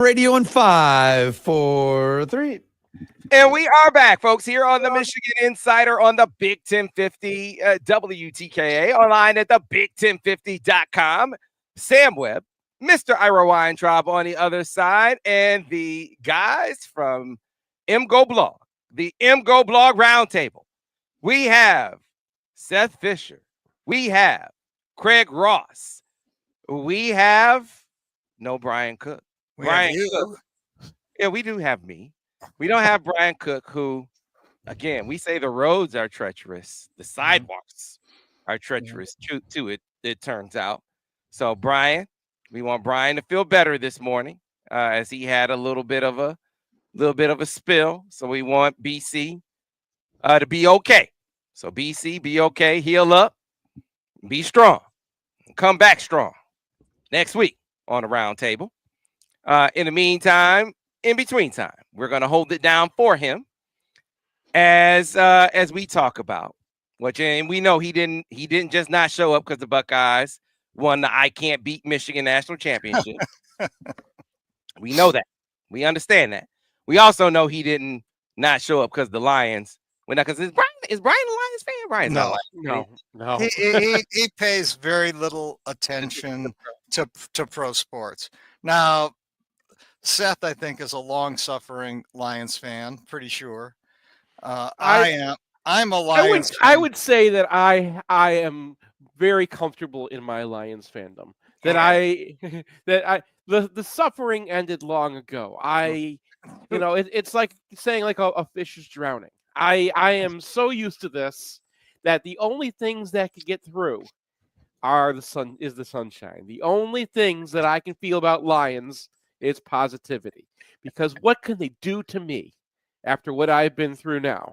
Radio in 5, 4, 3. And we are back, folks, here on the Michigan Insider on the Big 1050 WTKA, online at the Big1050.com. Sam Webb, Mr. Ira Weintraub on the other side, and the guys from MGoBlog, the MGoBlog Roundtable. We have Seth Fisher. We have Craig Ross. We have no Brian Cook. Brian Cook. Yeah, we do have me. We don't have Brian Cook, who, again, we say the roads are treacherous. The sidewalks are treacherous too, it turns out. So, Brian, we want Brian to feel better this morning, as he had a little bit of a spill. So we want BC to be okay. So BC, be okay, heal up, be strong, come back strong next week on the roundtable. In the meantime, in between time, we're going to hold it down for him as we talk about and we know he didn't just not show up because the Buckeyes won the I Can't Beat Michigan National Championship. We know that. We understand that. We also know he didn't not show up because the Lions went out. Because is Brian a Lions fan? Brian's no. He pays very little attention to pro sports. Now, Seth, I think, is a long-suffering Lions fan, pretty sure. I'm a Lions fan. I would say that I am very comfortable in my Lions fandom. The suffering ended long ago. It's like saying like a fish is drowning. I am so used to this that the only things that can get through are the sunshine. The only things that I can feel about Lions is positivity, because what can they do to me after what I've been through now?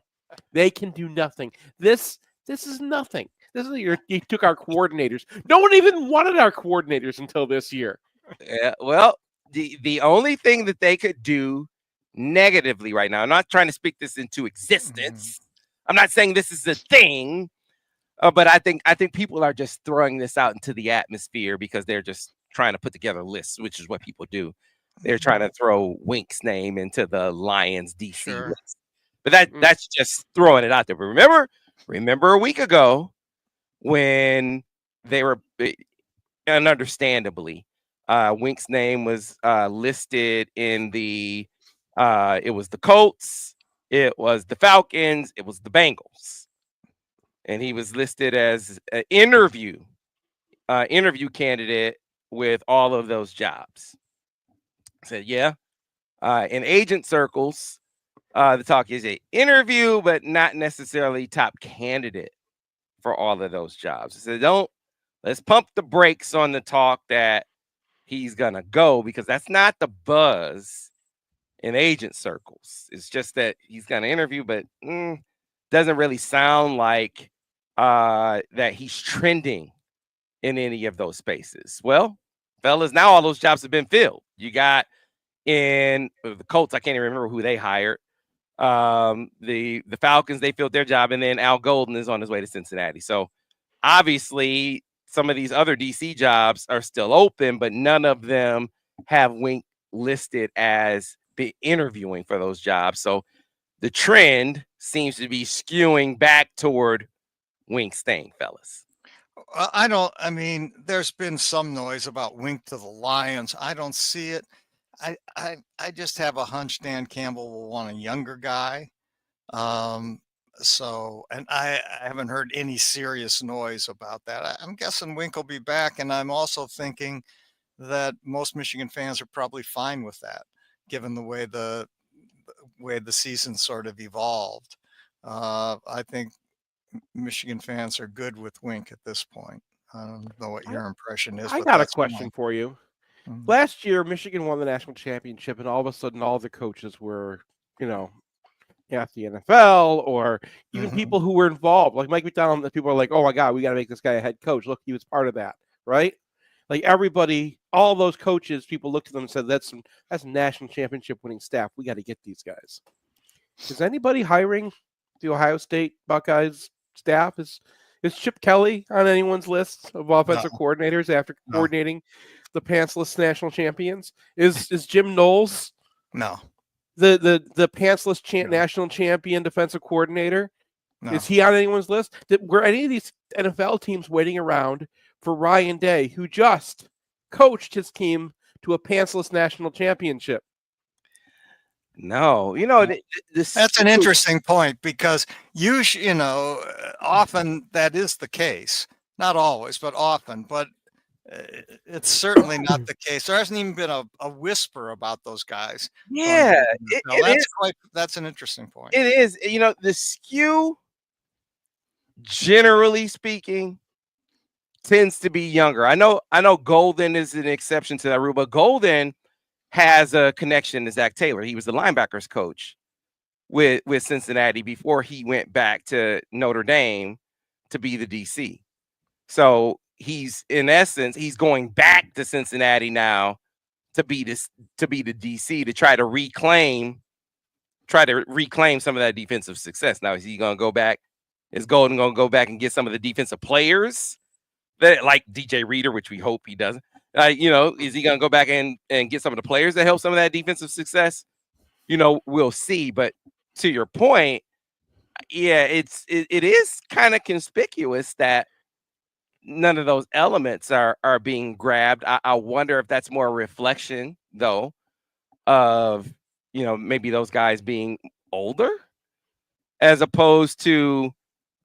They can do nothing. This is nothing. You took our coordinators. No one even wanted our coordinators until this year. Yeah, well, the only thing that they could do negatively right now, I'm not trying to speak this into existence. I'm not saying this is a thing, but I think people are just throwing this out into the atmosphere because they're just trying to put together lists, which is what people do. They're trying to throw Wink's name into the Lions DC list. But that's just throwing it out there. But remember a week ago when they were, and understandably, Wink's name was listed in the it was the Colts, it was the Falcons, it was the Bengals. And he was listed as an interview candidate with all of those jobs. Said, yeah. In agent circles, the talk is an interview, but not necessarily top candidate for all of those jobs. I said, let's pump the brakes on the talk that he's gonna go, because that's not the buzz in agent circles. It's just that he's gonna interview, but doesn't really sound like that he's trending in any of those spaces. Well, fellas, now all those jobs have been filled. You got in the Colts, I can't even remember who they hired. The Falcons, they filled their job, and then Al Golden is on his way to Cincinnati. So obviously some of these other DC jobs are still open, but none of them have Wink listed as be interviewing for those jobs. So the trend seems to be skewing back toward Wink staying, fellas. There's been some noise about Wink to the Lions. I don't see it. I just have a hunch Dan Campbell will want a younger guy. And I haven't heard any serious noise about that. I'm guessing Wink will be back. And I'm also thinking that most Michigan fans are probably fine with that, given the way the season sort of evolved. I think Michigan fans are good with Wink at this point. I don't know what your impression is. I got a question for you. Last year, Michigan won the national championship, and all of a sudden, all the coaches were, at the NFL, or even people who were involved, like Mike McDonald. That people are like, "Oh my God, we got to make this guy a head coach." Look, he was part of that, right? Like everybody, all those coaches, people looked at them and said, "That's a national championship winning staff. We got to get these guys." Is anybody hiring the Ohio State Buckeyes staff? Is Chip Kelly on anyone's list of offensive coordinators after coordinating the pantsless national champions? Is Jim Knowles No, the pantsless No. national champion defensive coordinator? no. Is he on anyone's list? Were any of these NFL teams waiting around for Ryan Day, who just coached his team to a pantsless national championship? No, That's an interesting point because often that is the case. Not always, but often. But it's certainly not the case. There hasn't even been a whisper about those guys. Yeah, That's an interesting point. It is. The skew, generally speaking, tends to be younger. I know Golden is an exception to that rule, but Golden has a connection to Zach Taylor. He was the linebackers coach with Cincinnati before he went back to Notre Dame to be the DC. So he's going back to Cincinnati now to be the DC to try to reclaim some of that defensive success. Now, is he going to go back? Is Golden going to go back and get some of the defensive players that like DJ Reader, which we hope he doesn't? Is he going to go back and get some of the players that help some of that defensive success? We'll see. But to your point, yeah, it is kind of conspicuous that none of those elements are being grabbed. I wonder if that's more a reflection, though, of maybe those guys being older, as opposed to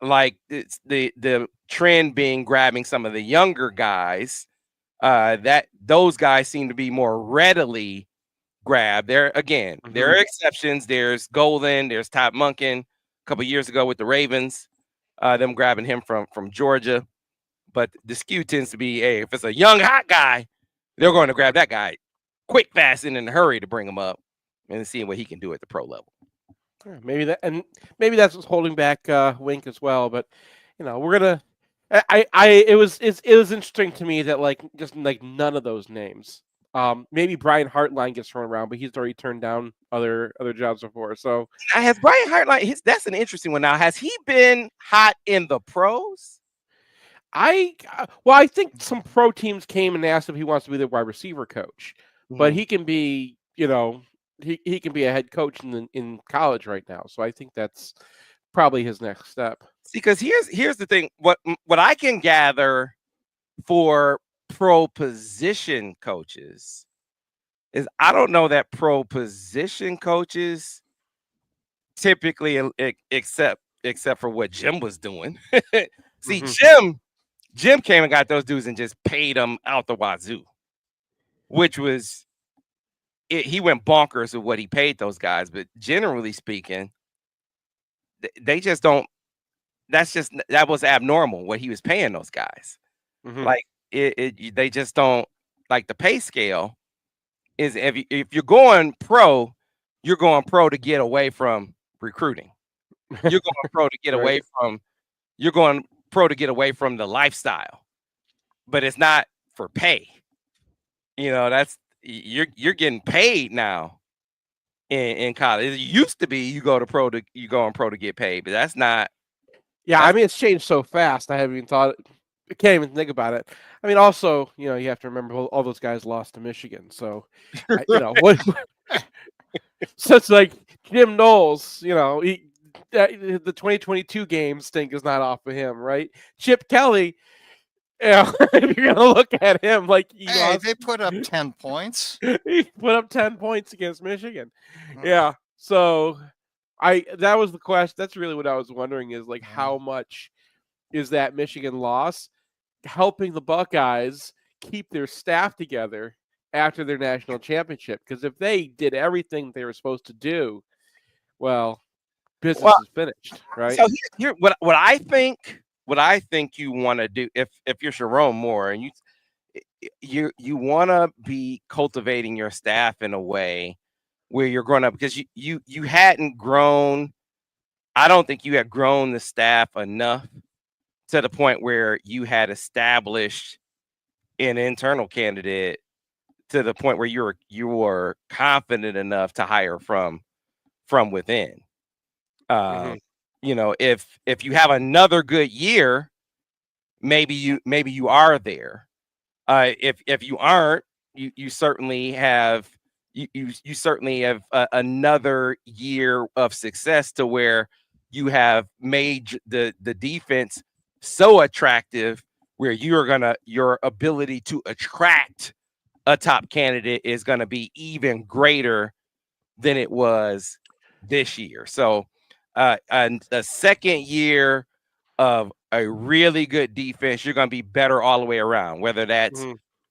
like it's the trend being grabbing some of the younger guys. That those guys seem to be more readily grabbed. There are exceptions. There's Golden, there's Todd Monken a couple years ago with the Ravens, them grabbing him from Georgia. But the skew tends to be, hey, if it's a young hot guy, they're going to grab that guy quick, fast, and in a hurry to bring him up and seeing what he can do at the pro level. Yeah, maybe that's what's holding back Wink as well. But we're gonna. It was interesting to me that just none of those names. Maybe Brian Hartline gets thrown around, but he's already turned down other jobs before. So has Brian Hartline? That's an interesting one. Now, has he been hot in the pros? I think some pro teams came and asked if he wants to be the wide receiver coach, but he can be, he can be a head coach in college right now. So I think that's probably his next step. See, because here's the thing. What I can gather for pro position coaches is I don't know that pro position coaches typically except for what Jim was doing. See, Jim came and got those dudes and just paid them out the wazoo, which was he went bonkers with what he paid those guys. But generally speaking, they just don't. That was abnormal what he was paying those guys. Like they just don't like the pay scale. Is if you're going pro to get away from recruiting. You're going pro to get away from. You're going pro to get away from the lifestyle, but it's not for pay. That's you're getting paid now in college. It used to be you go on pro to get paid, but that's not. Yeah, I mean it's changed so fast. I haven't even thought. I can't even think about it. I mean, also, you have to remember all those guys lost to Michigan, so what? So it's like Jim Knowles, the 2022 game stink is not off of him, right? Chip Kelly, if you're gonna look at him, they put up 10 points. He put up 10 points against Michigan. Yeah, so that was the question. That's really what I was wondering is how much is that Michigan loss helping the Buckeyes keep their staff together after their national championship? Because if they did everything they were supposed to do, well, business is finished, right? So here what I think you want to do if you're Sharon Moore and you want to be cultivating your staff in a way where you're growing up, because you hadn't grown. I don't think you had grown the staff enough to the point where you had established an internal candidate to the point where you were confident enough to hire from within. If you have another good year, maybe you are there. If you aren't, you certainly have you certainly have another year of success to where you have made the defense so attractive where your ability to attract a top candidate is going to be even greater than it was this year. So, and the second year of a really good defense, you're going to be better all the way around, whether that's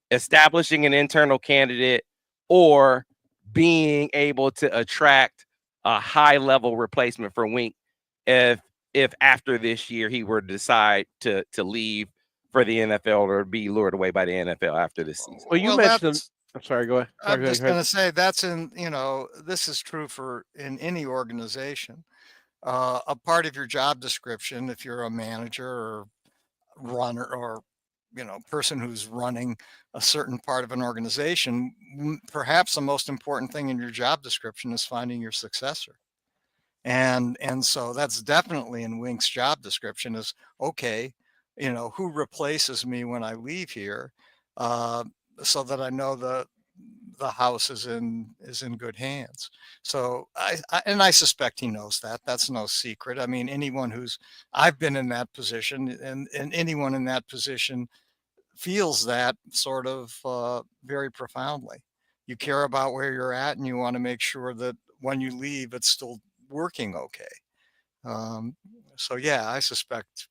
establishing an internal candidate or being able to attract a high level replacement for Wink if after this year he were to decide to leave for the NFL or be lured away by the NFL after this season. Well, you mentioned. I'm sorry. Go ahead. I'm just going to say that's this is true in any organization. A part of your job description, if you're a manager or runner or person who's running a certain part of an organization, perhaps the most important thing in your job description is finding your successor. And so that's definitely in Wink's job description is, okay, who replaces me when I leave here, so that I know the house is in good hands. So I suspect he knows that. That's no secret. I mean, I've been in that position, and anyone in that position feels that sort of very profoundly. You care about where you're at, and you want to make sure that when you leave, it's still working okay. So yeah, I suspect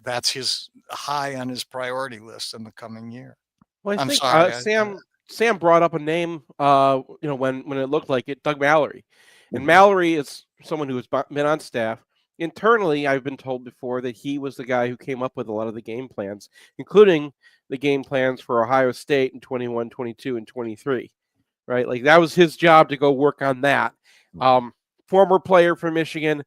that's his high on his priority list in the coming year. Well, I'm sorry, Sam brought up a name, when it looked like it, Doug Mallory. And Mallory is someone who has been on staff. Internally, I've been told before that he was the guy who came up with a lot of the game plans, including the game plans for Ohio State in 21, 22, and 23, right? Like that was his job to go work on that. Former player from Michigan,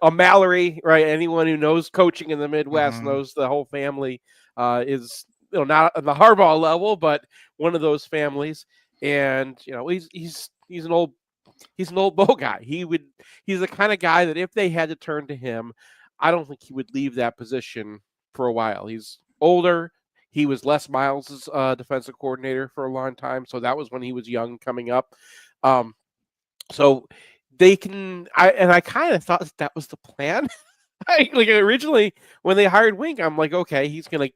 a Mallory, right? Anyone who knows coaching in the Midwest knows the whole family is not on the Harbaugh level, but one of those families. And he's an old Bo guy. He's the kind of guy that if they had to turn to him, I don't think he would leave that position for a while. He's older. He was Les Miles' defensive coordinator for a long time, so that was when he was young coming up. So they can. I kind of thought that was the plan. Originally when they hired Wink, I'm like, okay, he's gonna,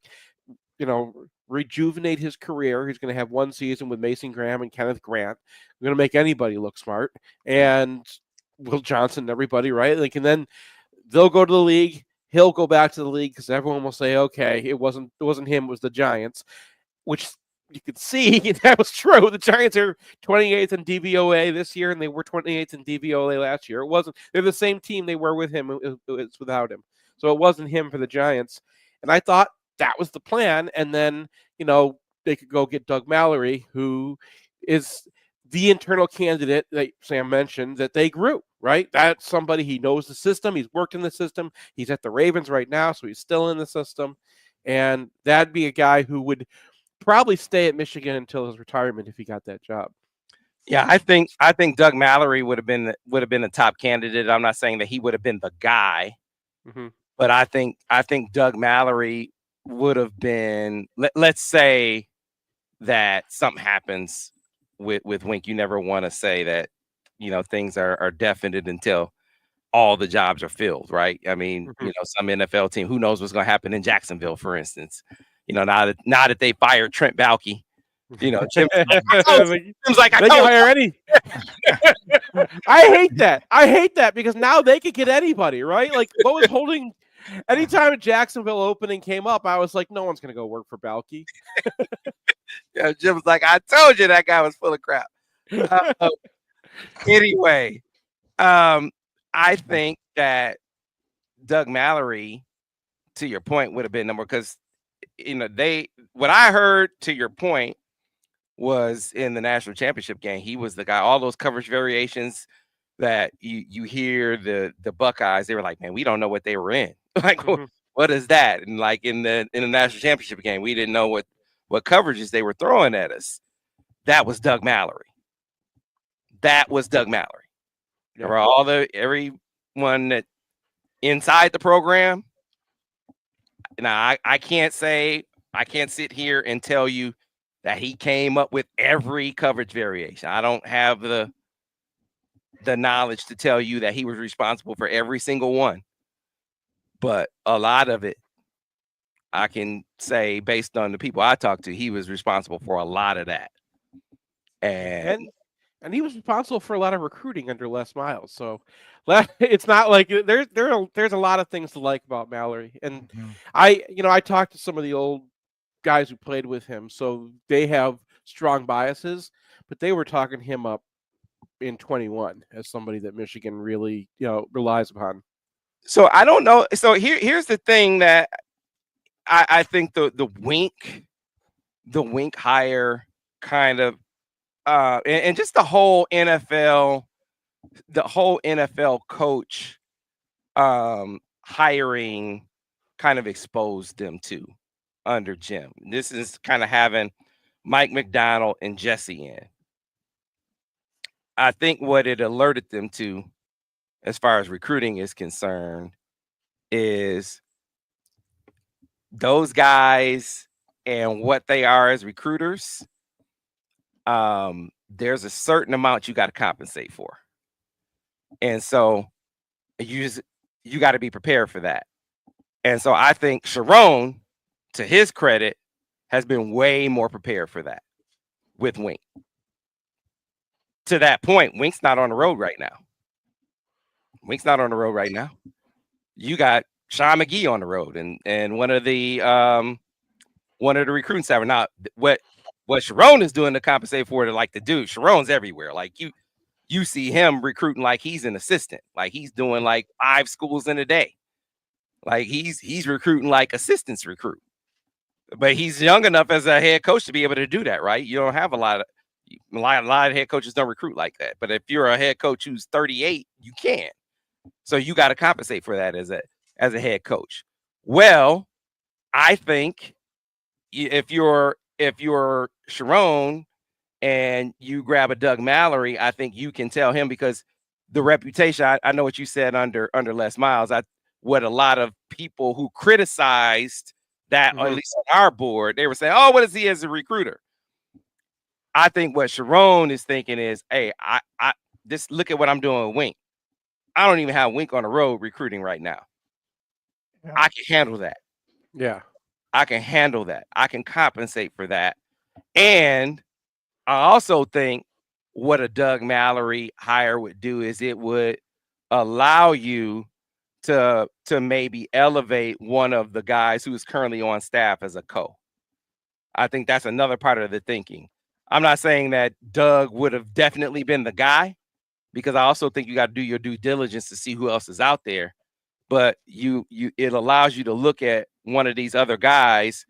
rejuvenate his career. He's going to have one season with Mason Graham and Kenneth Grant. We're going to make anybody look smart, and Will Johnson and everybody, right? And then they'll go to the league. He'll go back to the league because everyone will say, okay, it wasn't him, it was the Giants, which you could see that was true. The Giants are 28th in DVOA this year, and they were 28th in DVOA last year. They're the same team they were with him. It's without him. So it wasn't him for the Giants. And I thought that was the plan. And then, they could go get Doug Mallory, who is the internal candidate that Sam mentioned that they grew, right? That's somebody, he knows the system. He's worked in the system. He's at the Ravens right now, so he's still in the system. And that'd be a guy who would probably stay at Michigan until his retirement if he got that job. Yeah, I think Doug Mallory would have been a top candidate. I'm not saying that he would have been the guy, but I think Doug Mallory would have been. Let's say that something happens with Wink. You never want to say that things are definite until all the jobs are filled, right? I mean, some NFL team, who knows what's going to happen in Jacksonville, for instance. Now that they fired Trent Baalke. Jim's like, I they can hire any. I hate that because now they could get anybody, right? Like what was holding. Anytime a Jacksonville opening came up, I was like, no one's going to go work for Baalke. Yeah, Jim was like, I told you that guy was full of crap. Anyway, I think that Doug Mallory, to your point, would have been number because what I heard to your point was in the national championship game, he was the guy, all those coverage variations that you hear the Buckeyes, they were like, man, we don't know what they were in. Like, what is that? And like in the national championship game, we didn't know what coverages they were throwing at us. That was Doug Mallory. Yeah. For everyone that inside the program. Now I can't say I can't sit here and tell you that he came up with every coverage variation. I don't have the knowledge to tell you that he was responsible for every single one. But a lot of it, I can say based on the people I talked to, he was responsible for a lot of that. And he was responsible for a lot of recruiting under Les Miles. So it's not like there's a lot of things to like about Mallory. And I talked to some of the old guys who played with him, so they have strong biases, but they were talking him up in 21 as somebody that Michigan really, relies upon. So I don't know. So here's the thing that I think the Wink hire kind of and just the whole NFL coach hiring kind of exposed them to under Jim. This is kind of having Mike McDonald and Jesse in. I think what it alerted them to, as far as recruiting is concerned, is those guys and what they are as recruiters. There's a certain amount you got to compensate for. And so you got to be prepared for that. And so I think Sharon, to his credit, has been way more prepared for that with Wink. To that point, Wink's not on the road right now. You got Sean McGee on the road and one of the recruiting staff. Now, what Sharon is doing to compensate for it, like the dude, Sharon's everywhere. Like you see him recruiting like he's an assistant, like he's doing like 5 schools in a day. Like he's recruiting like assistants recruit. But he's young enough as a head coach to be able to do that, right? You don't have a lot of head coaches don't recruit like that. But if you're a head coach who's 38, you can. So you got to compensate for that as a head coach. Well, I think if you're Sharon and you grab a Doug Mallory, I think you can tell him, because the reputation. I know what you said under Les Miles. What a lot of people who criticized that, or at least on our board, they were saying, "Oh, what is he as a recruiter?" I think what Sharon is thinking is, "Hey, I just look at what I'm doing with Wink. I don't even have Wink on the road recruiting right now. Yeah. I can handle that. Yeah, I can handle that. I can compensate for that." And I also think what a Doug Mallory hire would do is it would allow you to maybe elevate one of the guys who is currently on staff as a co. I think that's another part of the thinking. I'm not saying that Doug would have definitely been the guy, because I also think you got to do your due diligence to see who else is out there. But it allows you to look at one of these other guys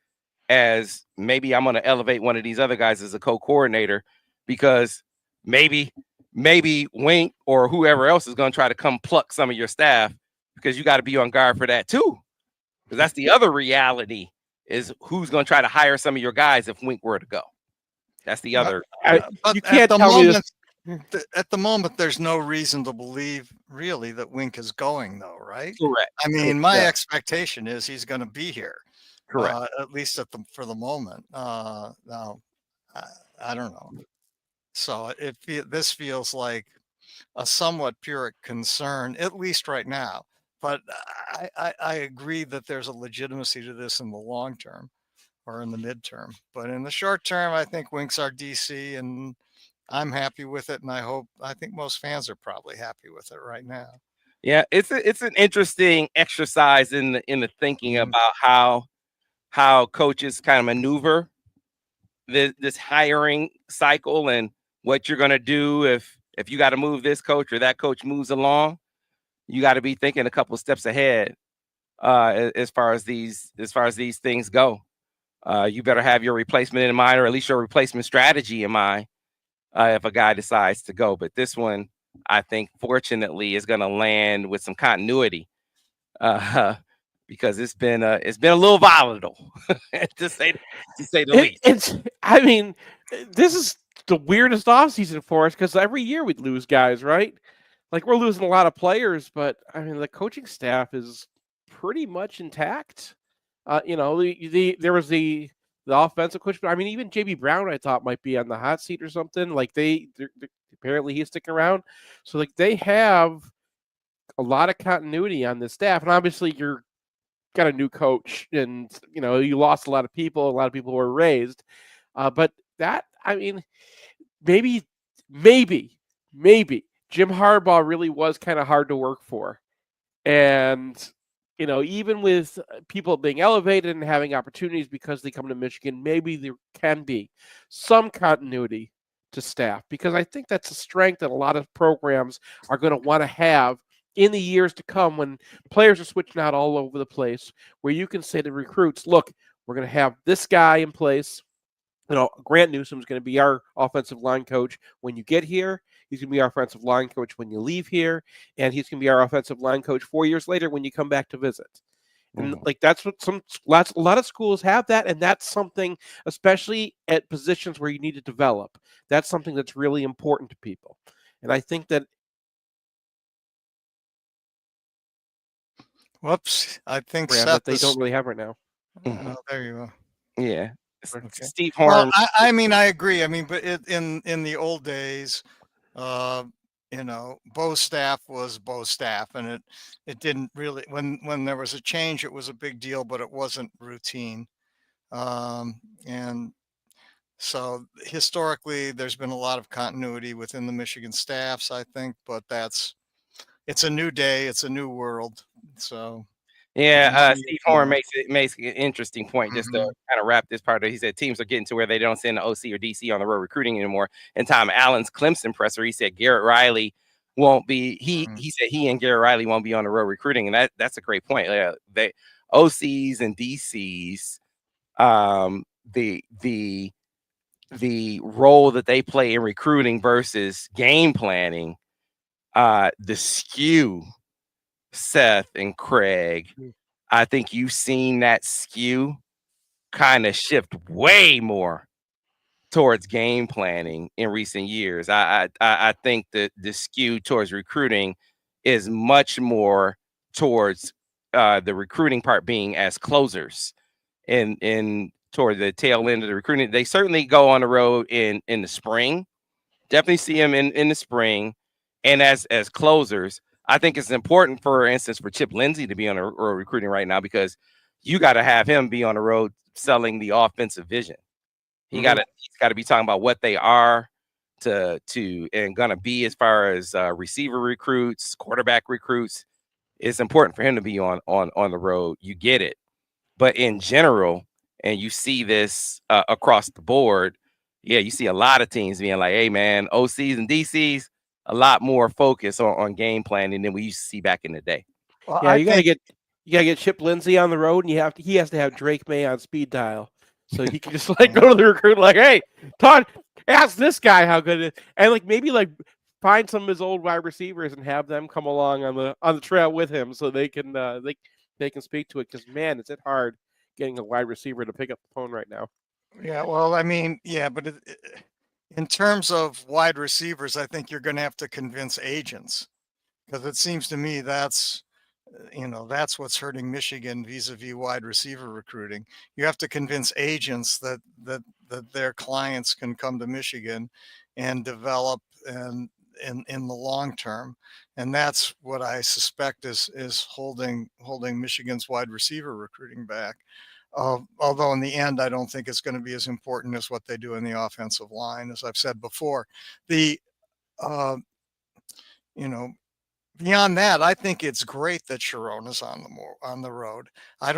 as, maybe I'm going to elevate one of these other guys as a co-coordinator, because maybe Wink or whoever else is going to try to come pluck some of your staff, because you got to be on guard for that too. Because that's the other reality, is who's going to try to hire some of your guys if Wink were to go. That's the other. You can't tell me this. At the moment, there's no reason to believe really that Wink is going, though, right? Correct. I mean, my expectation is he's going to be here. Correct. At least for the moment. Now, I don't know. So this feels like a somewhat pure concern, at least right now. But I agree that there's a legitimacy to this in the long term or in the midterm. But in the short term, I think Wink's our DC, and I'm happy with it. And I think most fans are probably happy with it right now. Yeah, it's an interesting exercise in the thinking about how coaches kind of maneuver this hiring cycle, and what you're going to do if you got to move this coach or that coach moves along. You got to be thinking a couple steps ahead as far as these things go. You better have your replacement in mind, or at least your replacement strategy in mind, if a guy decides to go. But this one, I think, fortunately, is going to land with some continuity, because it's been a little volatile, to say the least. I mean, this is the weirdest offseason for us, because every year we'd lose guys, right? Like, we're losing a lot of players, but I mean, the coaching staff is pretty much intact. There was the the offensive coach. But I mean, even JB Brown, I thought might be on the hot seat or something. Like apparently he's sticking around. So like they have a lot of continuity on this staff, and obviously you're got a new coach, and you lost a lot of people. A lot of people were raised, but that I mean, maybe Jim Harbaugh really was kind of hard to work for, and even with people being elevated and having opportunities because they come to Michigan, maybe there can be some continuity to staff, because I think that's a strength that a lot of programs are going to want to have in the years to come when players are switching out all over the place, where you can say to recruits, look, we're going to have this guy in place. Grant Newsome is going to be our offensive line coach when you get here. He's going to be our offensive line coach when you leave here. And he's going to be our offensive line coach 4 years later when you come back to visit. And like that's what a lot of schools have that, and that's something, especially at positions where you need to develop. That's something that's really important to people. And I think that Whoops, I think that Seth they is. don't really have right now. Oh, there you go. Yeah. Okay. Steve Well, Horn. I mean, I agree. I mean, but in the old days, Bo staff was Bo staff, and it didn't really, when there was a change, it was a big deal, but it wasn't routine. And so historically, there's been a lot of continuity within the Michigan staffs, I think, but it's a new day, it's a new world. So Yeah, money Steve is Horn more. makes an interesting point. Just to kind of wrap this part up, he said teams are getting to where they don't send the OC or DC on the road recruiting anymore. And Tom Allen's Clemson presser, he said Garrett Riley won't be. He said he and Garrett Riley won't be on the road recruiting, and that's a great point. They OCs and DCs, the role that they play in recruiting versus game planning, the skew. Seth and Craig, I think you've seen that skew kind of shift way more towards game planning in recent years. I think that the skew towards recruiting is much more towards the recruiting part being as closers and toward the tail end of the recruiting. They certainly go on the road in the spring. Definitely see them in the spring, and as closers. I think it's important, for instance, for Chip Lindsey to be on the road recruiting right now, because you got to have him be on the road selling the offensive vision. He's got to be talking about what they are to and gonna be as far as receiver recruits, quarterback recruits. It's important for him to be on the road. You get it, but in general, and you see this across the board. Yeah, you see a lot of teams being like, "Hey, man, OCs and DCs." A lot more focus on game planning than we used to see back in the day. Well, Yeah, I you gotta think get Chip Lindsey on the road, and he has to have Drake May on speed dial, so he can just like go to the recruit like, hey, Todd, ask this guy how good it is, and like maybe like find some of his old wide receivers and have them come along on the trail with him, so they can speak to it, because man, is it hard getting a wide receiver to pick up the phone right now. Yeah, well, I mean, yeah, but in terms of wide receivers, I think you're going to have to convince agents, because it seems to me that's what's hurting Michigan vis-a-vis wide receiver recruiting. You have to convince agents that their clients can come to Michigan and develop and in the long term, and that's what I suspect is holding Michigan's wide receiver recruiting back. Although in the end, I don't think it's going to be as important as what they do in the offensive line. As I've said before, the uh, you know beyond that, I think it's great that Sharon is on the road. I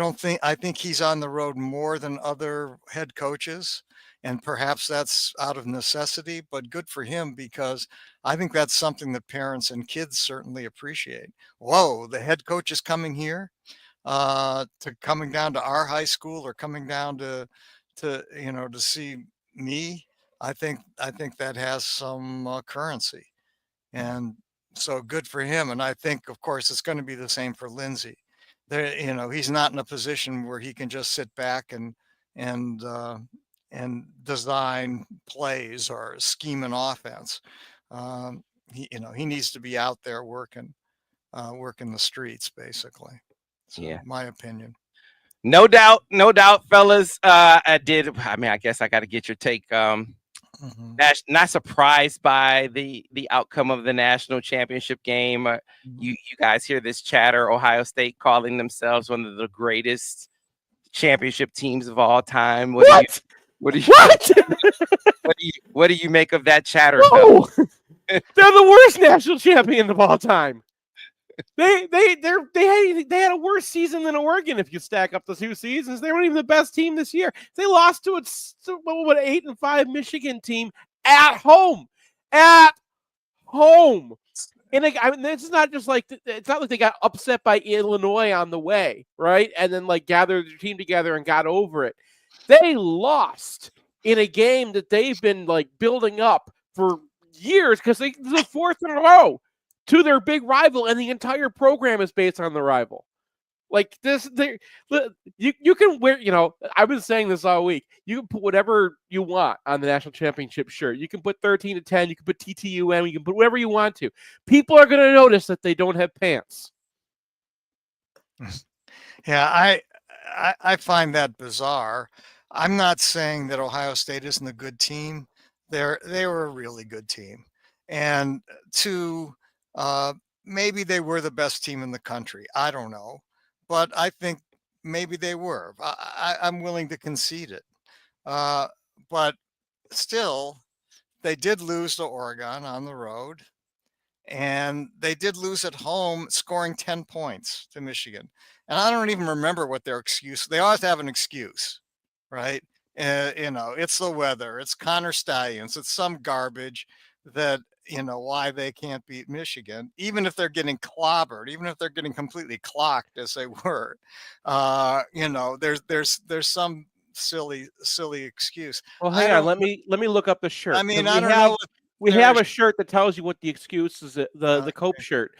think he's on the road more than other head coaches, and perhaps that's out of necessity, but good for him, because I think that's something that parents and kids certainly appreciate. Whoa, the head coach is coming here, to coming down to our high school, or coming down to see me. I think that has some currency, and so good for him. And I think, of course, it's going to be the same for Lindsey. He's not in a position where he can just sit back and uh, and design plays or scheme an offense. He needs to be out there working the streets, basically. So, Yeah. my opinion. No doubt, fellas. I guess I got to get your take. Not surprised by the outcome of the national championship game. You guys hear this chatter? Ohio State calling themselves one of the greatest championship teams of all time. What do you make of that chatter? No! They're the worst national champion of all time. They had a worse season than Oregon if you stack up the two seasons. They weren't even the best team this year. They lost to an 8-5 Michigan team at home. And this is not just like it's not like they got upset by Illinois on the way, right? And then like gathered their team together and got over it. They lost in a game that they've been like building up for years because this is the fourth in a row to their big rival, and the entire program is based on the rival. Like this, you can wear. I've been saying this all week. You can put whatever you want on the national championship shirt. You can put 13-10. You can put TTUM. You can put whatever you want to. People are going to notice that they don't have pants. Yeah, I find that bizarre. I'm not saying that Ohio State isn't a good team. They were a really good team, and maybe they were the best team in the country. I don't know. But I think maybe they were. I'm willing to concede it. But still, they did lose to Oregon on the road. And they did lose at home, scoring 10 points to Michigan. And I don't even remember what their excuse. They always have an excuse, right? It's the weather. It's Connor Stallions. It's some garbage that why they can't beat Michigan, even if they're getting clobbered, even if they're getting completely clocked as they were. There's some silly excuse. Well, hang on, let me look up the shirt. I mean, I don't know. We have a shirt that tells you what the excuse is. The Cope shirt.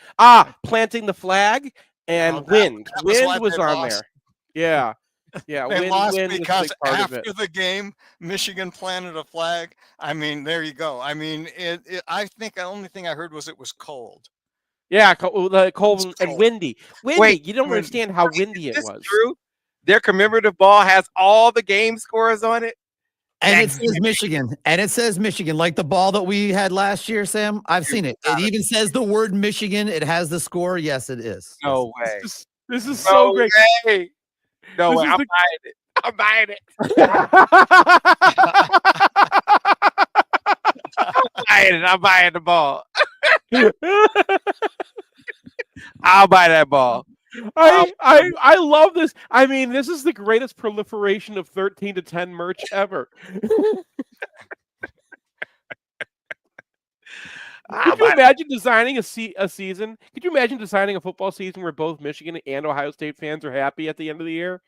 Planting the flag and wind. Wind was on there. Yeah. Yeah, they lost because after the game, Michigan planted a flag. I mean, there you go. I mean, I think the only thing I heard was it was cold. Yeah, cold and windy. Wait, you don't understand how windy it was. True. Their commemorative ball has all the game scores on it. And it says Michigan. And it says Michigan, like the ball that we had last year, Sam. I've seen it. It even says the word Michigan. It has the score. Yes, it is. No way. This is so great. Way. No way. I'm buying it. I'm buying it. I'm buying the ball. I'll buy that ball. I love this. I mean, this is the greatest proliferation of 13-10 merch ever. Could you imagine designing a season? Could you imagine designing a football season where both Michigan and Ohio State fans are happy at the end of the year?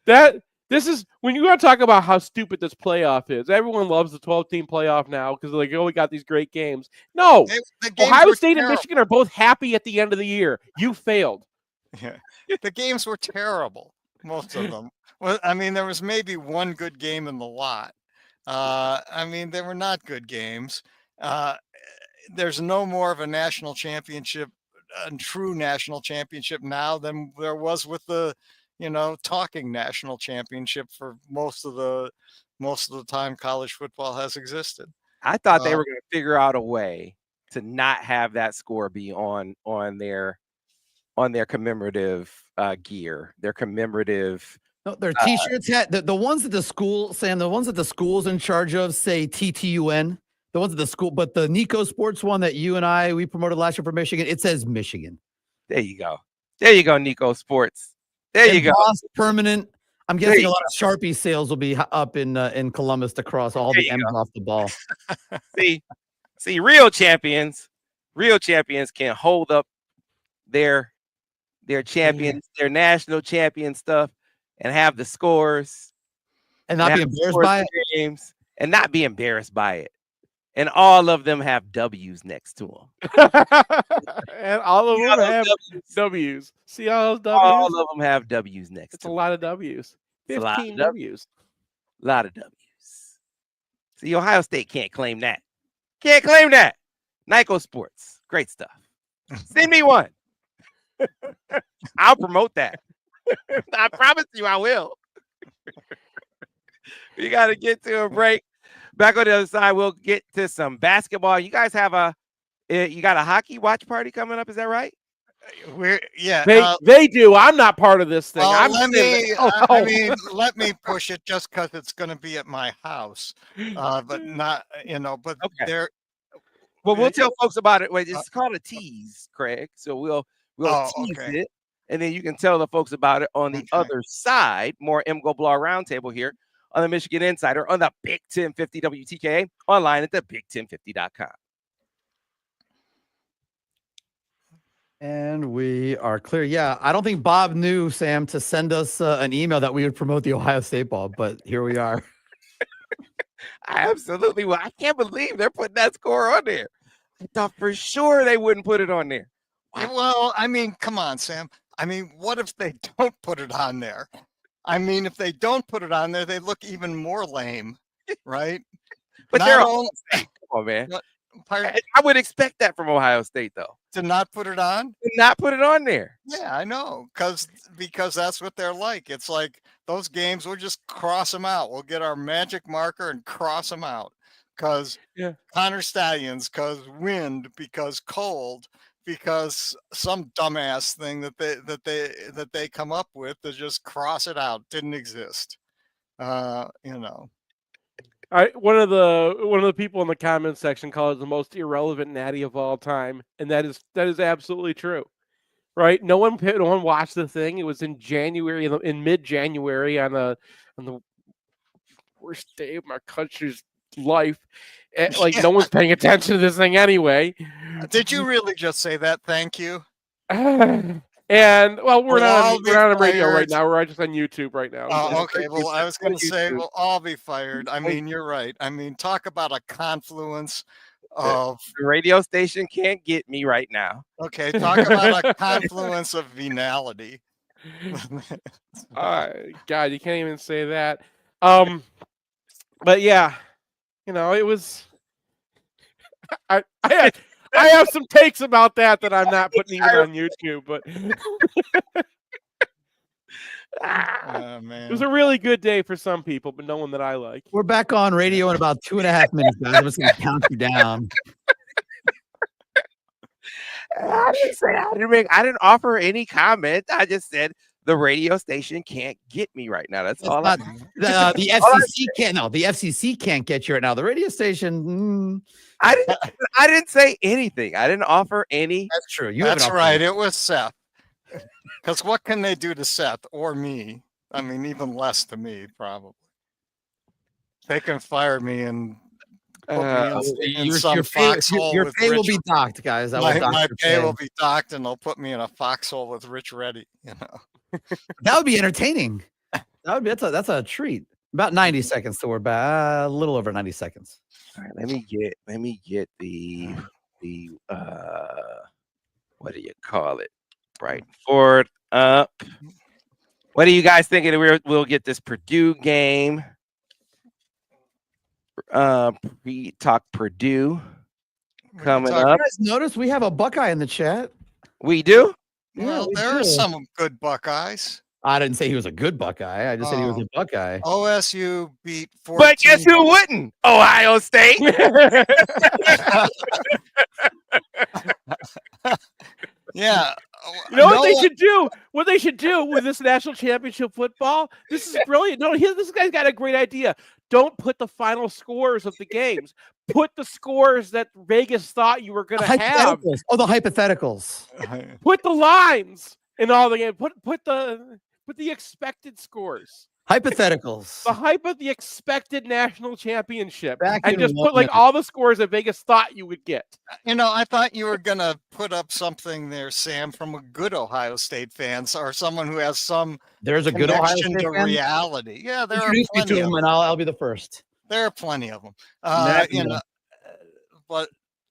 This is when you want to talk about how stupid this playoff is. Everyone loves the 12-team playoff now because they're like, oh, we got these great games. No, Ohio State and Michigan are both happy at the end of the year. You failed. Yeah, the games were terrible, most of them. Well, I mean, there was maybe one good game in the lot. I mean, they were not good games. There's no more of a national championship, a true national championship now than there was with the, talking national championship for most of the time college football has existed. I thought they were going to figure out a way to not have that score be on their commemorative gear, their commemorative. No, their T-shirts the ones that the school, Sam, the ones that the school's in charge of say TTUN. The ones at the school, but the Nico Sports one that you and we promoted last year for Michigan, it says Michigan. There you go. There you go, Nico Sports. There you go. Permanent. I'm guessing a lot of Sharpie sales will be up in Columbus to cross all the M's off the ball. See, real champions can hold up their champions, their national champion stuff, and have the scores and not be embarrassed by it. Games, and not be embarrassed by it. And all of them have W's next to them. And all of them have W's. See all those W's? All of them have W's next to them. It's a lot of W's. 15 W's. A lot of W's. See, Ohio State can't claim that. Can't claim that. Nico Sports. Great stuff. Send me one. I'll promote that. I promise you I will. We got to get to a break. Back on the other side, we'll get to some basketball. You guys have you got a hockey watch party coming up, is that right? They do. I'm not part of this thing. Well, Let me push it just because it's going to be at my house, but not, but Okay. there. Well, we'll tell folks about it. Wait, it's called a tease, Craig. So we'll tease okay. it, and then you can tell the folks about it on the other side. More MGoBlog Roundtable here on the Michigan Insider on the Big 1050 WTKA, online at the big1050.com. And we are clear. Yeah, I don't think Bob knew, Sam, to send us an email that we would promote the Ohio State ball, but here we are. I absolutely will. I can't believe they're putting that score on there. I thought for sure they wouldn't put it on there. Wow. Well, I mean, come on, Sam. I mean, what if they don't put it on there? I mean, if they don't put it on there, they look even more lame, right? But they're all State. Come on, man. I would expect that from Ohio State, though. To not put it on? To not put it on there. Yeah, I know. Because that's what they're like. It's like those games, we'll just cross them out. We'll get our magic marker and cross them out. Because Connor Stallions, because wind, because cold, because some dumbass thing that they come up with to just cross it out didn't exist. One of the people in the comments section called it the most irrelevant natty of all time, and that is absolutely true, right? No one watched the thing. It was in January, in mid-January, on the worst day of my country's life. Like no one's paying attention to this thing anyway. Did you really just say that? Thank you. And we're not on radio right now. We're just on YouTube right now. Oh, okay. Well, I was going to say we'll all be fired. I mean, you're right. I mean, talk about a confluence of the radio station can't get me right now. Okay, talk about a confluence of venality. God, you can't even say that. But yeah, it was. I have some takes about that I'm not putting even on YouTube, but man. It was a really good day for some people, but no one that I like. We're back on radio in about 2.5 minutes, guys. I'm just going to count you down. I didn't offer any comment. I just said the radio station can't get me right now. That's all. The FCC can't. No, the FCC can't get you right now. The radio station. I didn't say anything. I didn't offer any. That's true. That's right. It was Seth. Because what can they do to Seth or me? I mean, even less to me, probably. They can fire me and put me in some foxhole. Your pay will be docked, guys. My pay will be docked, and they'll put me in a foxhole with Rich Reddy. That would be entertaining. That's a treat. About 90 seconds till we're back. A little over 90 seconds. All right, let me get the what do you call it? Right forward up. What are you guys thinking? We'll get this Purdue game. Talk Purdue coming up. You guys notice we have a Buckeye in the chat? We do? Well, there are some good Buckeyes. I didn't say he was a good Buckeye. I just said he was a Buckeye. OSU beat 14. But guess who wouldn't? Ohio State. Yeah. You know what they should do? What they should do with this national championship football? This is brilliant. No, this guy's got a great idea. Don't put the final scores of the games. Put the scores that Vegas thought you were going to have. Oh, the hypotheticals. Put the lines in all the games. Put the expected scores. Hypotheticals. The expected national championship. And just put all the scores that Vegas thought you would get. I thought you were going to put up something there, Sam, from a good Ohio State fan or someone who has some There's a good Ohio State to fan? reality. Yeah, there Introduce are plenty me to of them, them. and I'll be the first. There are plenty of them. But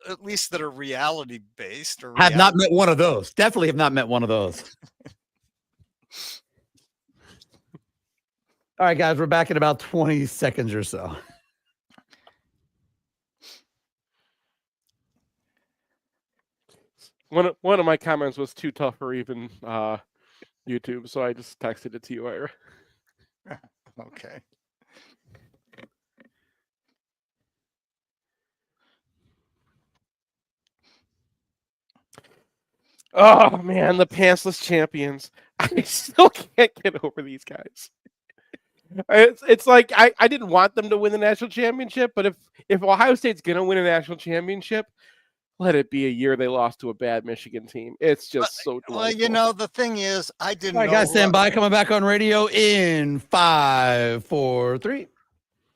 at least that are reality based. Or have not met one of those. Definitely have not met one of those. All right, guys, we're back in about 20 seconds or so. One of my comments was too tough for even YouTube, so I just texted it to you, Ira. Okay. Oh man, the pantsless champions. I still can't get over these guys. It's like I didn't want them to win the national championship, but if Ohio State's gonna win a national championship, let it be a year they lost to a bad Michigan team. It's just so delightful. Well, you know, the thing is, I didn't All right, know. guys, stand by. Coming back on radio in 5, 4, 3.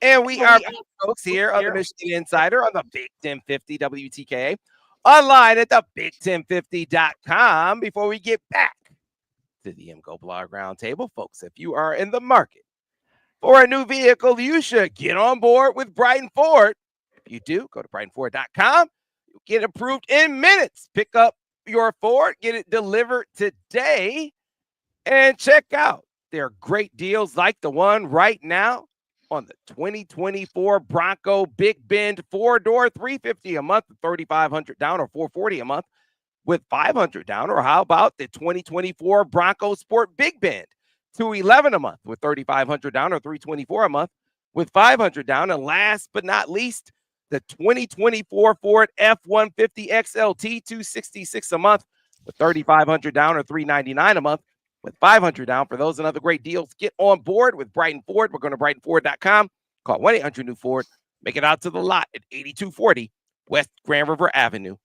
And we are back, folks, here on the Michigan Insider on the Big 1050 WTKA, online at the Big1050.com. Before we get back to the MGoBlog Roundtable, folks, if you are in the market for a new vehicle, you should get on board with Brighton Ford. If you do, go to BrightonFord.com. You'll get approved in minutes. Pick up your Ford, get it delivered today, and check out their great deals like the one right now on the 2024 Bronco Big Bend 4-door, $350 a month, $3,500 down, or $440 a month with $500 down. Or how about the 2024 Bronco Sport Big Bend, $211 a month with $3,500 down, or $324 a month with $500 down. And last but not least, the 2024 Ford F-150 XLT, $266 a month with $3,500 down, or $399 a month with $500 down. For those and other great deals, get on board with Brighton Ford. We're going to BrightonFord.com. Call 1-800-NEW-FORD. Make it out to the lot at 8240 West Grand River Avenue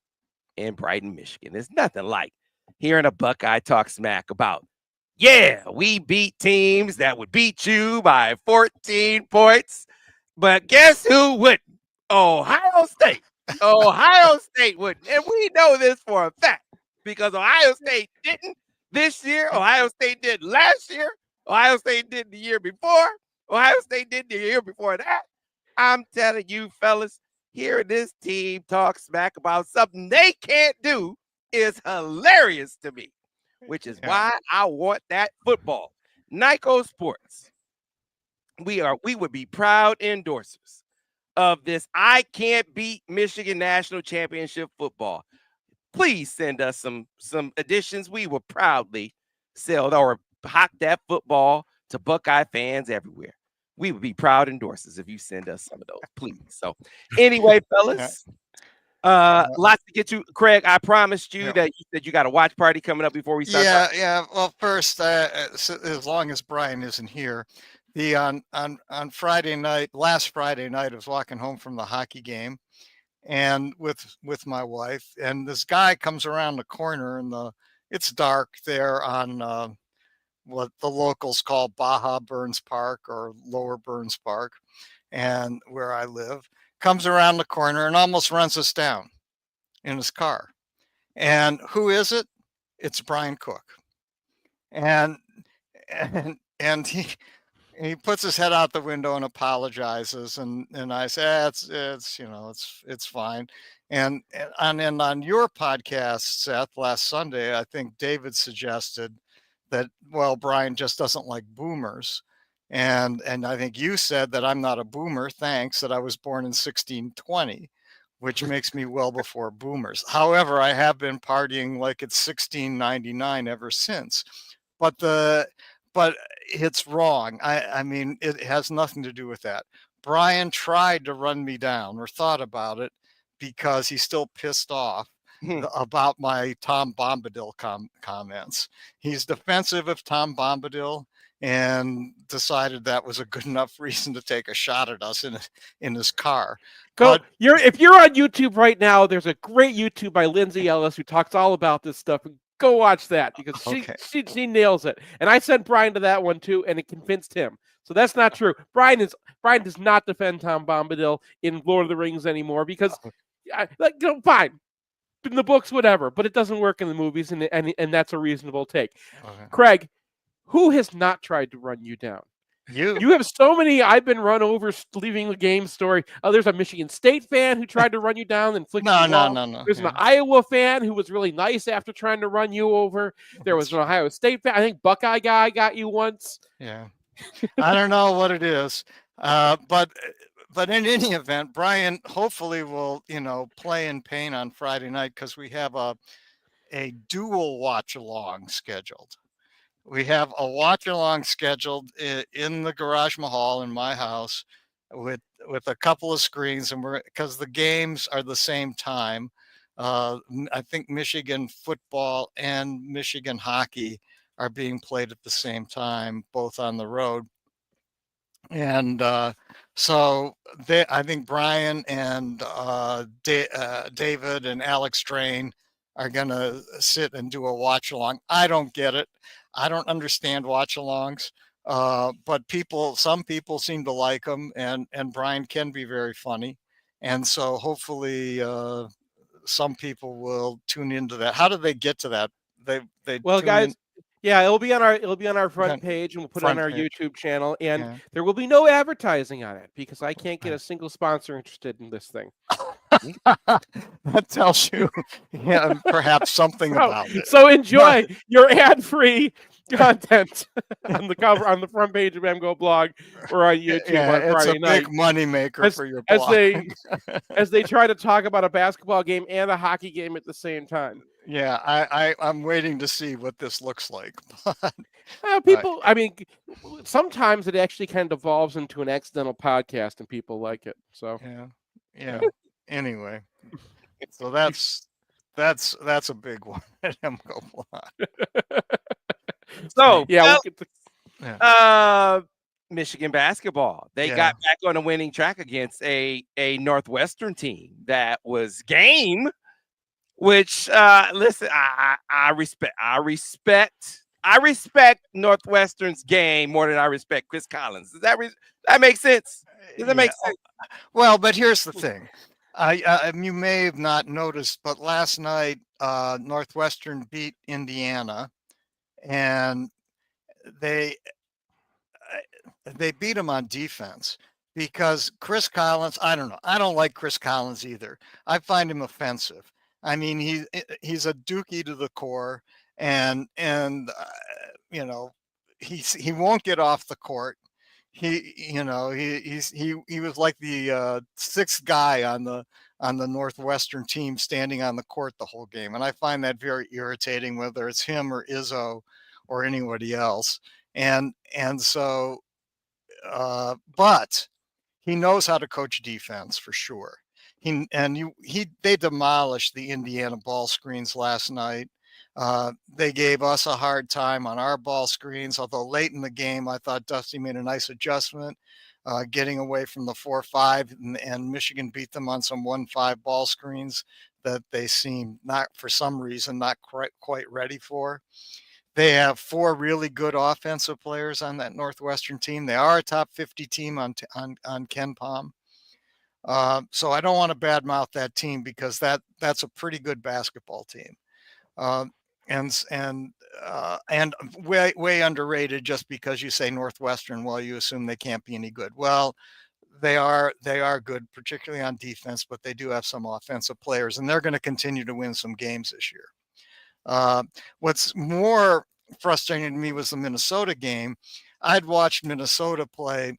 in Brighton, Michigan. There's nothing like hearing a Buckeye talk smack about, yeah, we beat teams that would beat you by 14 points. But guess who wouldn't? Ohio State. Ohio State wouldn't. And we know this for a fact because Ohio State didn't this year. Ohio State did last year. Ohio State did the year before. Ohio State did the year before that. I'm telling you, fellas, hearing this team talk smack about something they can't do is hilarious to me, which is why I want that football. Nyko Sports. We would be proud endorsers of this I Can't Beat Michigan National Championship football. Please send us some additions. We will proudly sell or hawk that football to Buckeye fans everywhere. We would be proud endorsers if you send us some of those, please. So anyway, fellas, lots to get to. Craig, I promised you that you got a watch party coming up before we start. Yeah. Well, first, as long as Brian isn't here, on Friday night, last Friday night, I was walking home from the hockey game, and with my wife, and this guy comes around the corner, and it's dark there on what the locals call Baja Burns Park or Lower Burns Park, and where I live, comes around the corner and almost runs us down in his car. And who is it? It's Brian Cook. And he puts his head out the window and apologizes, and I say, it's fine. And on your podcast, Seth, last Sunday, I think David suggested that, well, Brian just doesn't like boomers. And I think you said that I'm not a boomer, thanks, that I was born in 1620, which makes me well before boomers. However, I have been partying like it's 1699 ever since. But it's wrong. I mean, it has nothing to do with that. Brian tried to run me down or thought about it because he's still pissed off about my Tom Bombadil comments. He's defensive of Tom Bombadil and decided that was a good enough reason to take a shot at us in his car. If you're on YouTube right now, there's a great YouTube by Lindsay Ellis who talks all about this stuff. Go watch that because she nails it. And I sent Brian to that one too, and it convinced him. So that's not true. Brian does not defend Tom Bombadil in Lord of the Rings anymore because, fine, in the books, whatever, but it doesn't work in the movies, and that's a reasonable take. Okay. Craig, who has not tried to run you down? You have so many I've been run over leaving the game story. There's a Michigan State fan who tried to run you down and flick you off. No. There's an Iowa fan who was really nice after trying to run you over. There was an Ohio State fan. I think Buckeye guy got you once. Yeah. I don't know what it is. But in any event, Brian hopefully will, play in pain on Friday night because we have a dual watch along scheduled. We have a watch along scheduled in the Garage Mahal in my house with a couple of screens, and because the games are the same time. I think Michigan football and Michigan hockey are being played at the same time, both on the road. And so I think Brian and David and Alex Drain are going to sit and do a watch along. I don't get it. I don't understand watch alongs. But some people seem to like them, and Brian can be very funny. And so hopefully some people will tune into that. How do they get to that? They Well, tune guys, in yeah, it'll be on our front Okay. page, and we'll put it on Front our page. YouTube channel, and Yeah. there will be no advertising on it because I can't get a single sponsor interested in this thing. That tells you, yeah, perhaps something about it. So enjoy your ad-free content on the front page of MGoBlog or on YouTube Yeah, on it's Friday a night. big money maker for your blog. As they try to talk about a basketball game and a hockey game at the same time. Yeah, I'm waiting to see what this looks like. People, I mean, sometimes it actually kind of evolves into an accidental podcast, and people like it. So yeah. Anyway, so that's a big one at MGoBlog. So yeah, well, we'll get the, Michigan basketball. They Yeah. got back on a winning track against a Northwestern team that was game. Which listen, I respect Northwestern's game more than I respect Chris Collins. Does that make sense? Does that make sense? Well, but here's the thing. You may have not noticed, but last night Northwestern beat Indiana, and they beat them on defense because Chris Collins. I don't know. I don't like Chris Collins either. I find him offensive. I mean, he's a dookie to the core, and you know, he won't get off the court. He was like the sixth guy on the Northwestern team standing on the court the whole game, and I find that very irritating, whether it's him or Izzo or anybody else. And so, but he knows how to coach defense for sure. They demolished the Indiana ball screens last night. They gave us a hard time on our ball screens, although late in the game, I thought Dusty made a nice adjustment, getting away from the 4-5, and Michigan beat them on some 1-5 ball screens that they seemed not, for some reason, not quite ready for. They have 4 really good offensive players on that Northwestern team. They are a top 50 team on Ken Palm. So I don't want to badmouth that team because that's a pretty good basketball team, and way underrated just because you say Northwestern. Well, you assume they can't be any good. Well, they are good, particularly on defense, but they do have some offensive players, and they're going to continue to win some games this year. What's more frustrating to me was the Minnesota game. I'd watched Minnesota play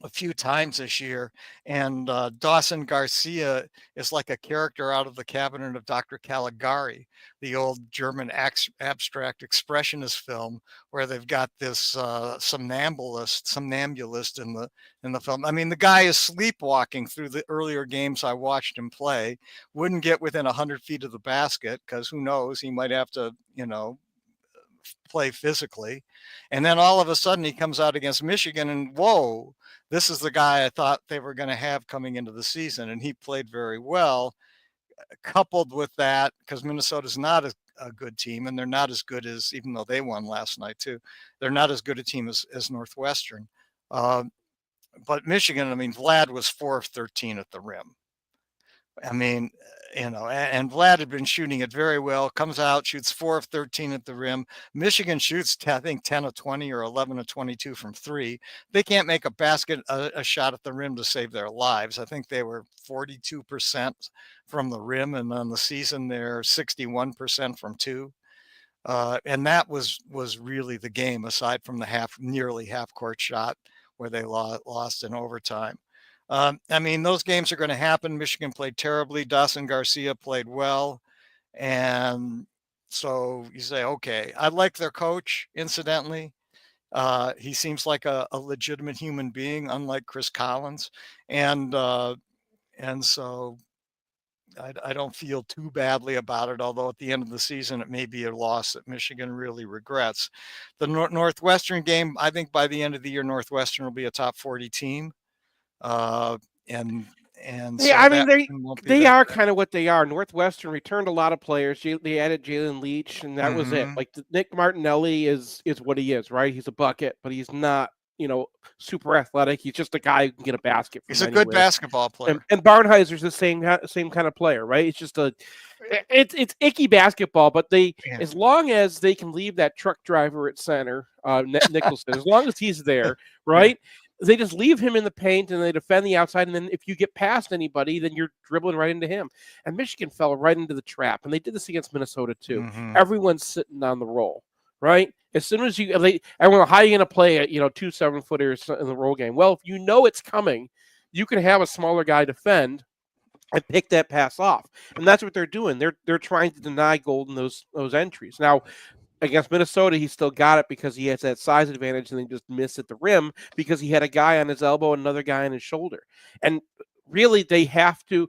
a few times this year, and Dawson Garcia is like a character out of the Cabinet of Dr. Caligari, the old German abstract expressionist film, where they've got this somnambulist in the film. I mean, the guy is sleepwalking through the earlier games I watched him play. Wouldn't get within 100 feet of the basket because who knows, he might have to, play physically. And then all of a sudden he comes out against Michigan, and whoa, this is the guy I thought they were going to have coming into the season. And he played very well, coupled with that, because Minnesota's not a good team, and they're not as good as, even though they won last night too, they're not as good a team as Northwestern. But Michigan, I mean, Vlad was 4 of 13 at the rim. I mean, and Vlad had been shooting it very well, comes out, shoots 4 of 13 at the rim. Michigan shoots, I think, 10 of 20 or 11 of 22 from 3. They can't make a shot at the rim to save their lives. I think they were 42% from the rim, and on the season, they're 61% from 2. And that was really the game, aside from the nearly half-court shot where they lost in overtime. I mean, those games are going to happen. Michigan played terribly. Dawson Garcia played well. And So you say, okay, I like their coach, incidentally. He seems like a legitimate human being, unlike Chris Collins. And so I don't feel too badly about it, although at the end of the season, it may be a loss that Michigan really regrets. The Northwestern game, I think by the end of the year, Northwestern will be a top 40 team. Uh, and Yeah, so I mean that won't be they that are bad. kind of what they are. Northwestern returned a lot of players. They added Jalen Leach, and that was it. Mhm. Like Nick Martinelli is what he is, right? He's a bucket, but he's not, super athletic. He's just a guy who can get a basket He's from a good anywhere. basketball player. And Barnheiser's the same kind of player, right? It's just it's icky basketball, but Yeah. as long as they can leave that truck driver at center, Nicholson, as long as he's there, right? They just leave him in the paint and they defend the outside. And then if you get past anybody, then you're dribbling right into him. And Michigan fell right into the trap. And they did this against Minnesota too. Mhm. Everyone's sitting on the roll, right? As soon as everyone, how are you going to play it? 2 7-footers in the roll game? Well, if you know it's coming, you can have a smaller guy defend and pick that pass off. And that's what they're doing. They're trying to deny Golden those entries. Now, against Minnesota, he still got it because he has that size advantage and they just missed at the rim because he had a guy on his elbow and another guy on his shoulder. And really, they have to.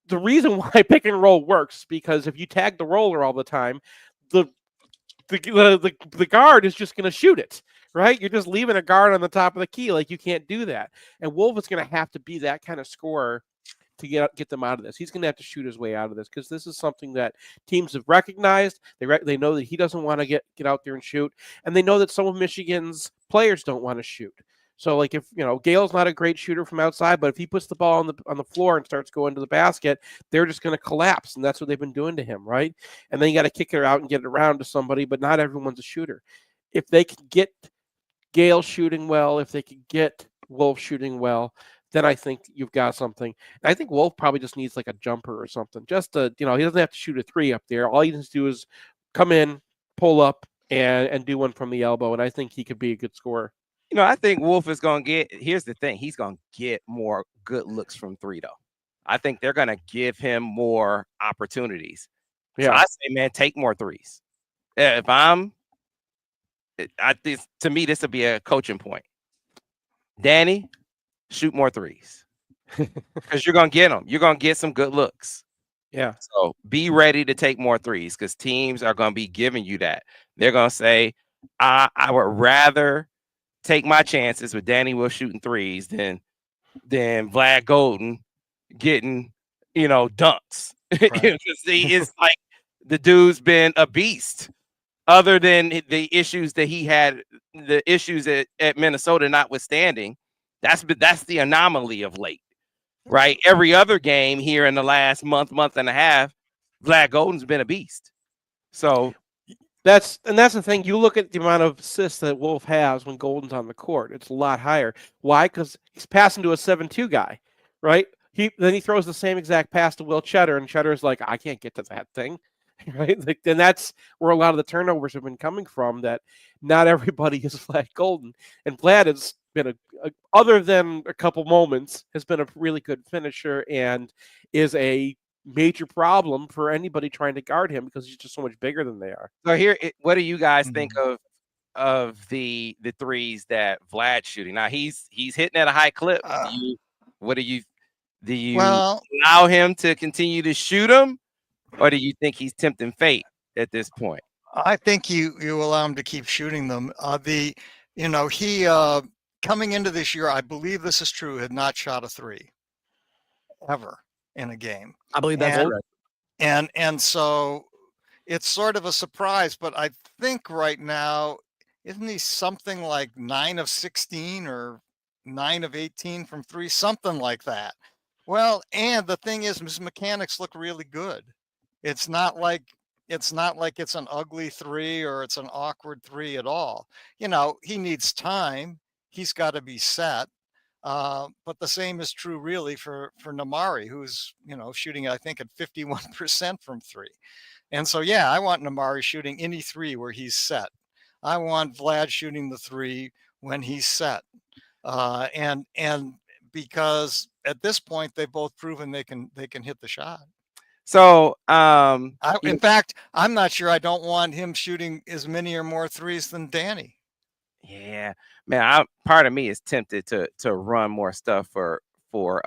The reason why pick and roll works because if you tag the roller all the time, the guard is just going to shoot it, right? You're just leaving a guard on the top of the key. Like, you can't do that. And Wolf is going to have to be that kind of scorer to get them out of this. He's going to have to shoot his way out of this because this is something that teams have recognized. They know that he doesn't want to get out there and shoot, and they know that some of Michigan's players don't want to shoot. So, like, if Gale's not a great shooter from outside, but if he puts the ball on the floor and starts going to the basket, they're just going to collapse, and that's what they've been doing to him, right? And then you got to kick it out and get it around to somebody, but not everyone's a shooter. If they can get Gale shooting well, if they could get Wolf shooting well, then I think you've got something. I think Wolf probably just needs like a jumper or something. Just to, he doesn't have to shoot a 3 up there. All he needs to do is come in, pull up, and do one from the elbow. And I think he could be a good scorer. I think Wolf is going to get, here's the thing, he's going to get more good looks from 3, though. I think they're going to give him more opportunities. Yeah. So I say, man, take more 3s. To me, this would be a coaching point. Danny, shoot more 3s because you're going to get them. You're going to get some good looks. Yeah. So be ready to take more 3s because teams are going to be giving you that. They're going to say, I would rather take my chances with Danny Will shooting 3s than Vlad Golden getting, dunks. Right. It's like the dude's been a beast. Other than the issues that he had, the issues at Minnesota notwithstanding, that's the anomaly of late, right? Every other game here in the last month and a half, Vlad Golden's been a beast. So that's the thing. You look at the amount of assists that Wolf has when Golden's on the court; it's a lot higher. Why? Because he's passing to a 7-2 guy, right? Then he throws the same exact pass to Will Cheddar, and Cheddar's like, I can't get to that thing. Right, then that's where a lot of the turnovers have been coming from. That not everybody is Vlad Golden, and Vlad has been other than a couple moments, has been a really good finisher and is a major problem for anybody trying to guard him because he's just so much bigger than they are. So here, what do you guys think of the 3s that Vlad's shooting? Now he's hitting at a high clip. Do you allow him to continue to shoot them? Or do you think he's tempting fate at this point? I think you allow him to keep shooting them. He coming into this year, I believe this is true, had not shot a 3 ever in a game. I believe that's correct. And so it's sort of a surprise, but I think right now, isn't he something like 9 of 16 or 9 of 18 from 3, something like that? Well, and the thing is, his mechanics look really good. It's not like it's an ugly 3 or it's an awkward 3 at all. He needs time. He's got to be set. But the same is true really for Namari, who's, shooting, I think, at 51% from 3. And so, yeah, I want Namari shooting any 3 where he's set. I want Vlad shooting the 3 when he's set. And because at this point, they've both proven they can hit the shot. So, In fact, I'm not sure I don't want him shooting as many or more threes than Danny. yeah, man, part of me is tempted to run more stuff for Wolf,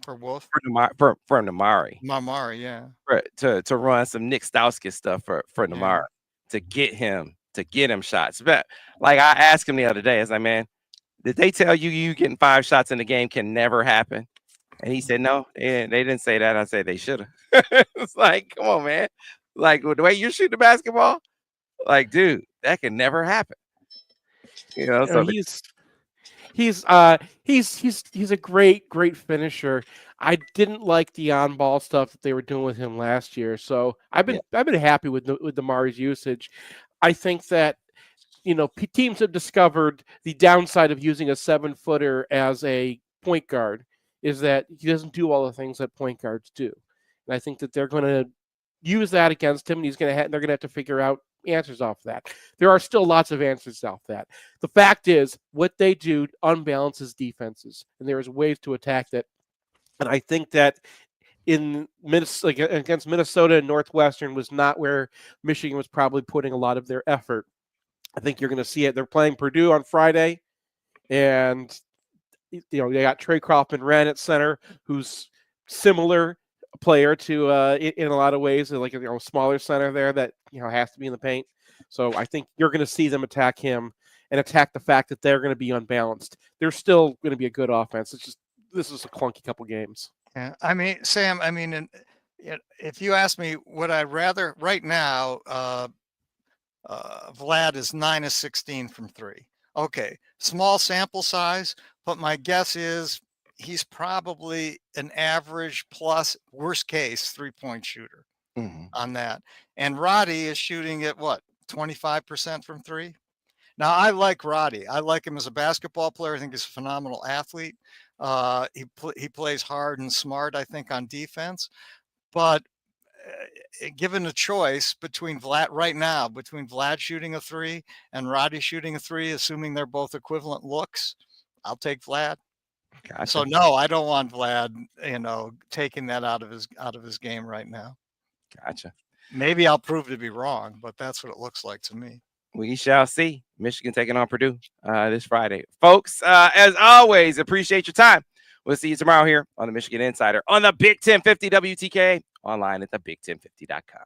for Namari. Mamari, yeah. To run some Nick Stauskas stuff for Namari to get him shots. But like I asked him the other day, I was like, man, did they tell you getting 5 shots in the game can never happen? And he said, no, they didn't say that. I said they should have. It's like, come on, man. Like the way you're shooting the basketball, like, dude, that can never happen. You know, so he's a great finisher. I didn't like the on-ball stuff that they were doing with him last year, so I've been happy with the Mari's usage. I think that teams have discovered the downside of using a 7-footer as a point guard is that he doesn't do all the things that point guards do, and I think that they're going to use that against him, and they're going to have to figure out answers off that. There are still lots of answers off that. The fact is, what they do unbalances defenses, and there is ways to attack that. And I think that in Minnesota, against Minnesota and Northwestern was not where Michigan was probably putting a lot of their effort. I think you're going to see it. They're playing Purdue on Friday, and they got Trey Kaufman-Renn at center, who's similar player to in a lot of ways, like a smaller center there that has to be in the paint. So I think you're going to see them attack him and attack the fact that they're going to be unbalanced. They're still going to be a good offense. It's just this is a clunky couple games. Yeah, I mean, Sam. I mean, if you ask me, would I rather right now? Vlad is 9 of 16 from 3. Okay, small sample size, but my guess is he's probably an average plus worst case 3-point shooter on that. And Roddy is shooting at what, 25% from 3? Now I like Roddy. I like him as a basketball player. I think he's a phenomenal athlete. He plays hard and smart, I think, on defense. But given a choice between Vlad shooting a 3 and Roddy shooting a 3, assuming they're both equivalent looks, I'll take Vlad. Gotcha. So no, I don't want Vlad, taking that out of his game right now. Gotcha. Maybe I'll prove to be wrong, but that's what it looks like to me. We shall see. Michigan taking on Purdue this Friday. Folks, as always, appreciate your time. We'll see you tomorrow here on the Michigan Insider on the Big 1050 WTK, online at the Big1050.com.